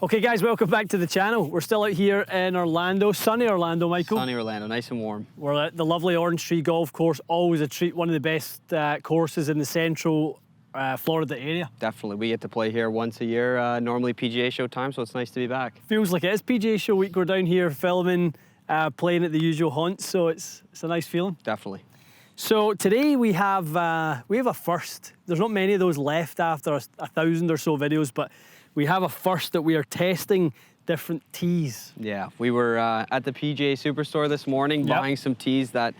Okay guys, welcome back to the channel. We're still out here in Orlando, sunny Orlando, Michael. Sunny Orlando, nice and warm. We're at the lovely Orange Tree Golf Course, always a treat, one of the best courses in the central Florida area. Definitely, we get to play here once a year, normally PGA show time, so it's nice to be back. Feels like it is PGA show week. We're down here filming, playing at the usual haunts, so it's a nice feeling. Definitely. So today we have a first. There's not many of those left after 1,000 or so videos, but we have a first that we are testing different tees. Yeah, we were at the PGA Superstore this morning buying some tees that,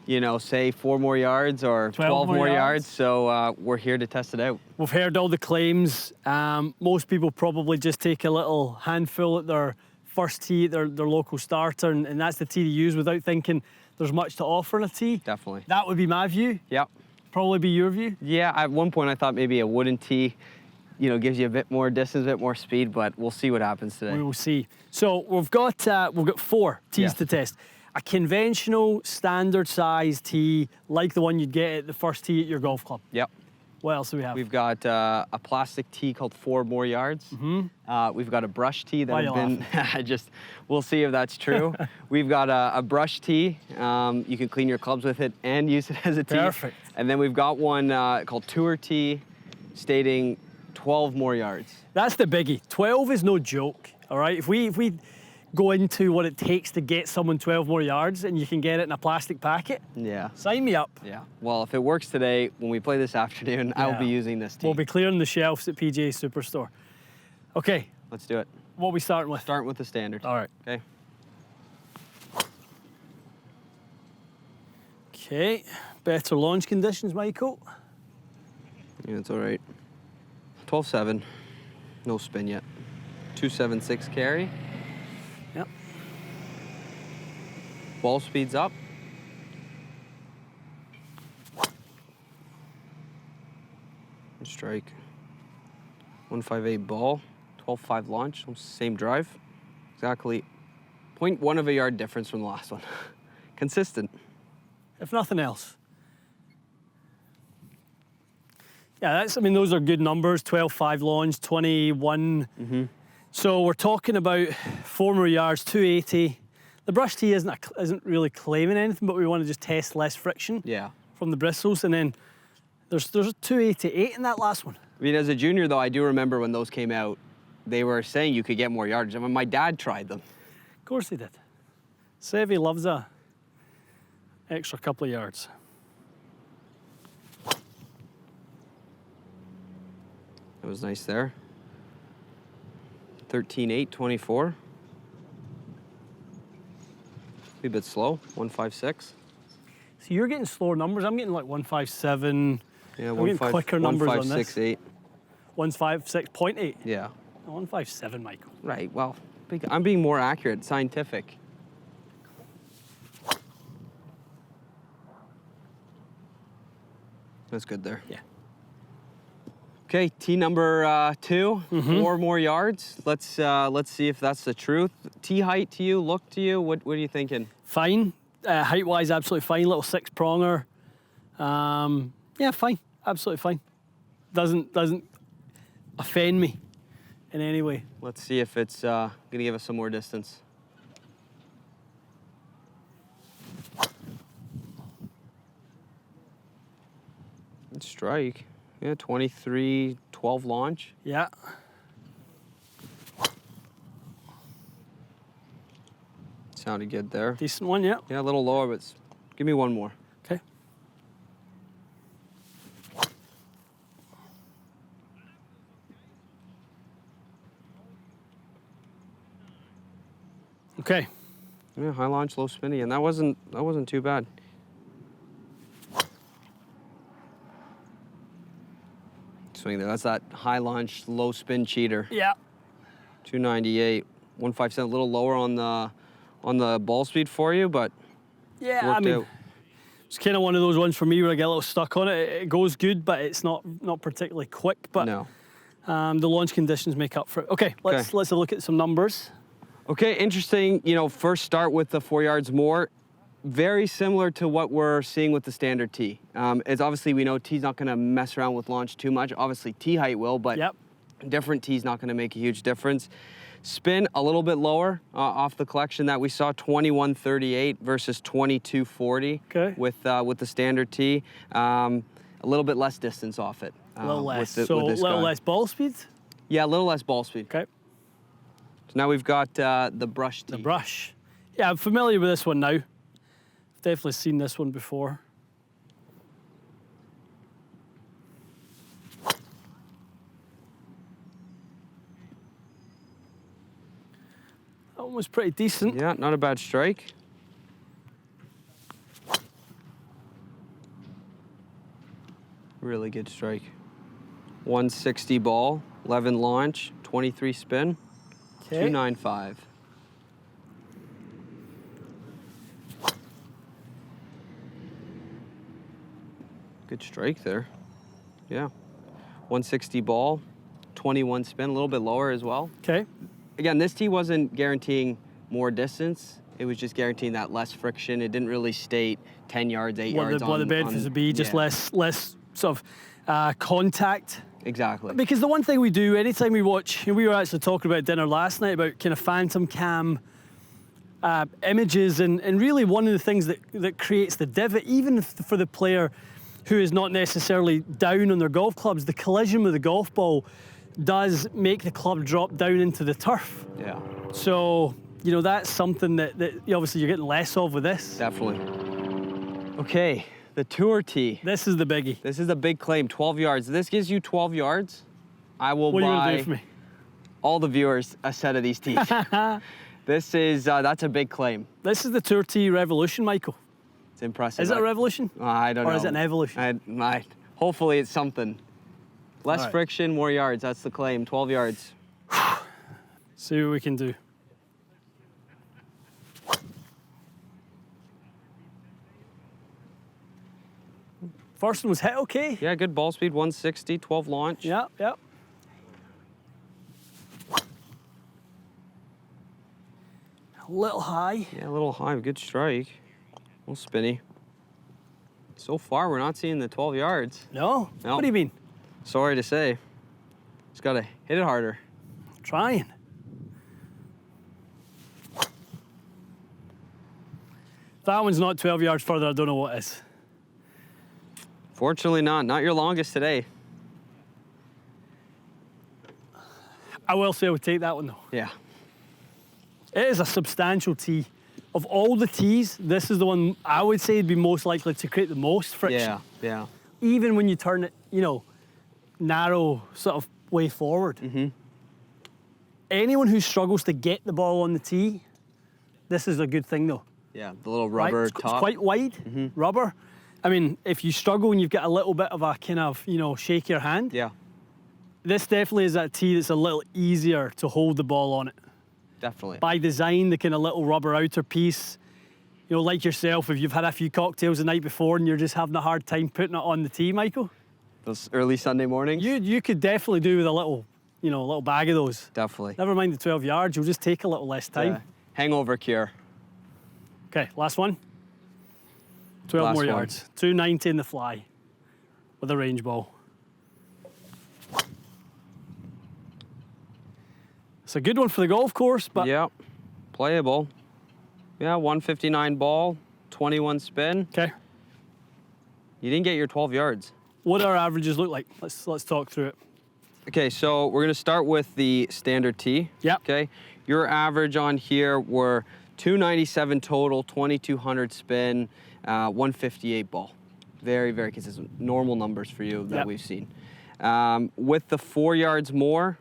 you know, say 4 more yards or 12 more yards. So we're here to test it out. We've heard all the claims. Most people probably just take a little handful at their first tee at their local starter, and that's the tee to use without thinking there's much to offer in a tee. Definitely. That would be my view. Yep. Probably be your view. Yeah, at one point I thought maybe a wooden tee, you know, gives you a bit more distance, a bit more speed, but we'll see what happens today. We will see. So we've got 4 tees to test. A conventional standard size tee, like the one you'd get at the first tee at your golf club. Yep. What else do we have? We've got a plastic tee called 4 more yards. We've got a brush tee that we'll see if that's true. We've got a brush tee. You can clean your clubs with it and use it as a tee. Perfect. And then we've got one called tour tee, stating 12 more yards. That's the biggie. 12 is no joke, all right? If we go into what it takes to get someone 12 more yards and you can get it in a plastic packet, sign me up. Yeah, well, if it works today, when we play this afternoon, I'll be using this tee. We'll be clearing the shelves at PGA Superstore. Okay. Let's do it. What are we starting with? Starting with the standard. All right. Okay. Okay, better launch conditions, Michael. Yeah, it's all right. 12-7, no spin yet. 276 carry. Yep. Ball speeds up. And strike. 158 ball, 12-5 launch, same drive. Exactly 0.1 of a yard difference from the last one. Consistent. If nothing else. Yeah, I mean, those are good numbers. 12-5 launch, 21. So we're talking about 4 more yards, 280. The brush tee isn't really claiming anything, but we want to just test less friction from the bristles. And then there's a 288 in that last one. I mean, as a junior, though, I do remember when those came out, they were saying you could get more yardage. I mean, my dad tried them. Of course he did. Sevy loves a extra couple of yards. That was nice there. 13-8, 24. A bit slow, 156. So you're getting slower numbers. I'm getting like 157. Yeah, I'm getting quicker numbers on this. 156.8. 156.8? Yeah. 157, Michael. Right, well, I'm being more accurate, scientific. That's good there. Yeah. Okay, tee number 2, 4 more yards. Let's see if that's the truth. Tee height to you, look to you, what are you thinking? Fine, height-wise, absolutely fine. Little 6-pronger. Yeah, fine, absolutely fine. Doesn't offend me in any way. Let's see if it's gonna give us some more distance. Strike. Yeah, 23, 12 launch. Yeah. Sounded good there. Decent one, yeah. Yeah, a little lower, but give me one more. Okay. Okay. Yeah, high launch, low spinny, and that wasn't too bad. Swing there. That's that high launch, low spin cheater. Yeah. 298, 157, a little lower on the ball speed for you, but yeah, I mean, out. It's kind of one of those ones for me where I get a little stuck on it. It goes good, but it's not particularly quick. But no. The launch conditions make up for it. Okay, let's have a look at some numbers. Okay, interesting. You know, first start with the 4 yards more. Very similar to what we're seeing with the standard tee. It's obviously, we know tee's not going to mess around with launch too much. Obviously, tee height will, but Different tee's not going to make a huge difference. Spin a little bit lower off the collection that we saw, 2138 versus 2240 with the standard tee. A little bit less distance off it. A little less. With So a this little guy. less ball speed? Yeah, a little less ball speed. Okay. So now we've got the brush tee. The brush. Yeah, I'm familiar with this one now. I've definitely seen this one before. That one was pretty decent. Yeah, not a bad strike. Really good strike. 160 ball, 11 launch, 23 spin, 295. Good strike there. Yeah. 160 ball, 21 spin, a little bit lower as well. Okay. Again, this tee wasn't guaranteeing more distance. It was just guaranteeing that less friction. It didn't really state 10 yards, 8 yards on. What the benefits would be, just less sort of contact. Exactly. Because the one thing we do anytime we watch, we were actually talking about dinner last night about kind of phantom cam images, and really one of the things that creates the divot, even for the player who is not necessarily down on their golf clubs, the collision with the golf ball does make the club drop down into the turf. Yeah. So, you know, that's something that obviously you're getting less of with this. Definitely. Okay, the tour tee. This is the biggie. This is a big claim, 12 yards. This gives you 12 yards. I will What are you gonna buy do for me? all the viewers a set of these tees. This is, that's a big claim. This is the Tour Tee Revolution, Michael. It's impressive. Is it a revolution? I don't know. Or is it an evolution? Hopefully it's something. Less All right. friction, more yards. That's the claim, 12 yards. See what we can do. First one was hit okay. Yeah, good ball speed, 160, 12 launch. Yeah. A little high. Yeah, a little high, good strike. A little spinny. So far, we're not seeing the 12 yards. No? No. What do you mean? Sorry to say. Just gotta hit it harder. Trying. That one's not 12 yards further, I don't know what is. Fortunately not your longest today. I will say I would take that one though. Yeah. It is a substantial tee. Of all the tees, this is the one I would say would be most likely to create the most friction. Yeah. Even when you turn it, you know, narrow sort of way forward. Mm-hmm. Anyone who struggles to get the ball on the tee, this is a good thing though. Yeah, the little rubber Right? top. It's quite wide, rubber. I mean, if you struggle and you've got a little bit of a kind of, you know, shake your hand, Yeah, this definitely is that tee that's a little easier to hold the ball on it. definitely. By design, the kind of little rubber outer piece, you know, like yourself, if you've had a few cocktails the night before and you're just having a hard time putting it on the tee, Michael, Those early Sunday mornings? you could definitely do with a little, you know, a little bag of those. Definitely. Never mind the 12 yards, you'll just take a little less time. Yeah. Hangover cure. Okay, last one. 12 Last more one. yards. 290 in the fly with a range ball. It's a good one for the golf course, but Yeah, playable. Yeah, 159 ball, 21 spin. okay. You didn't get your 12 yards. What do our averages look like? Let's talk through it. Okay, so we're gonna start with the standard tee. Yep. Okay, your average on here were 297 total, 2200 spin, 158 ball. Very, very consistent. Normal numbers for you that Yep. we've seen. With the 4 yards more,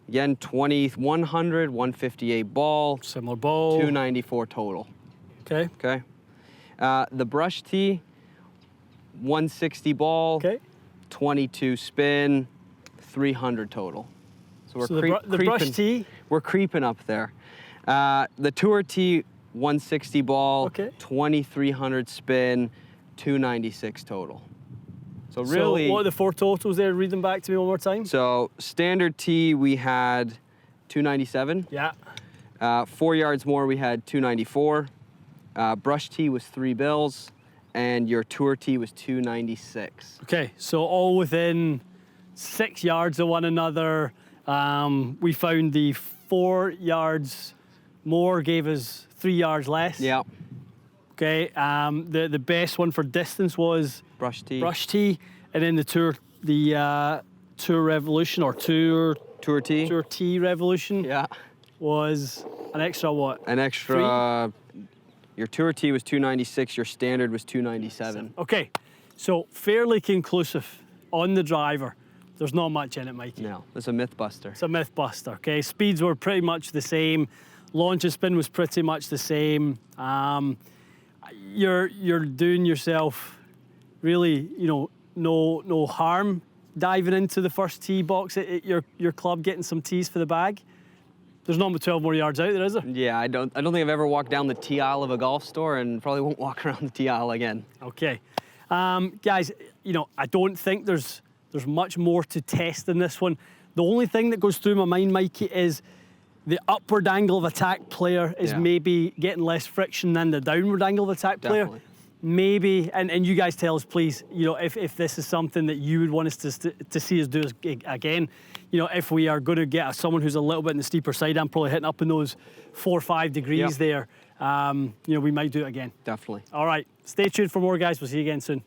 again, 2100, 158 ball, Similar ball. 294 total. Okay. Okay. The brush tee, 160 ball, Okay. 22 spin, 300 total. So we're So the brush creeping. tee. We're creeping up there. The tour tee, 160 ball, Okay. 2300 spin, 296 total. So really, So what are the four totals there? Read them back to me one more time. so standard tee we had 297. Yeah. 4 yards more we had 294. Brush tee was 3 bills, and your tour tee was 296. Okay, so all within 6 yards of one another. We found the 4 yards more gave us 3 yards less. Yeah. Okay. The best one for distance was Brush tee. Brush tee, and then the Tour Revolution or Tour tee Revolution. Yeah. Was an extra what? An extra. Your Tour tee was 296. Your standard was 297. Okay, so fairly conclusive on the driver. There's not much in it, Mikey. No, it's a Mythbuster. It's a Mythbuster. Okay, speeds were pretty much the same. Launch and spin was pretty much the same. You're doing yourself really, no harm diving into the first tee box at your club, getting some tees for the bag. There's not 12 more yards out there, is there? Yeah, I don't think I've ever walked down the tee aisle of a golf store, and probably won't walk around the tee aisle again. Okay, guys, I don't think there's much more to test in this one. The only thing that goes through my mind, Mikey, is the upward angle of attack player is maybe getting less friction than the downward angle of attack player. Definitely. Maybe, and you guys tell us, please, if this is something that you would want us to see us do again. If we are going to get someone who's a little bit in the steeper side, I'm probably hitting up in those 4 or 5 degrees there. We might do it again. Definitely. All right, stay tuned for more, guys. We'll see you again soon.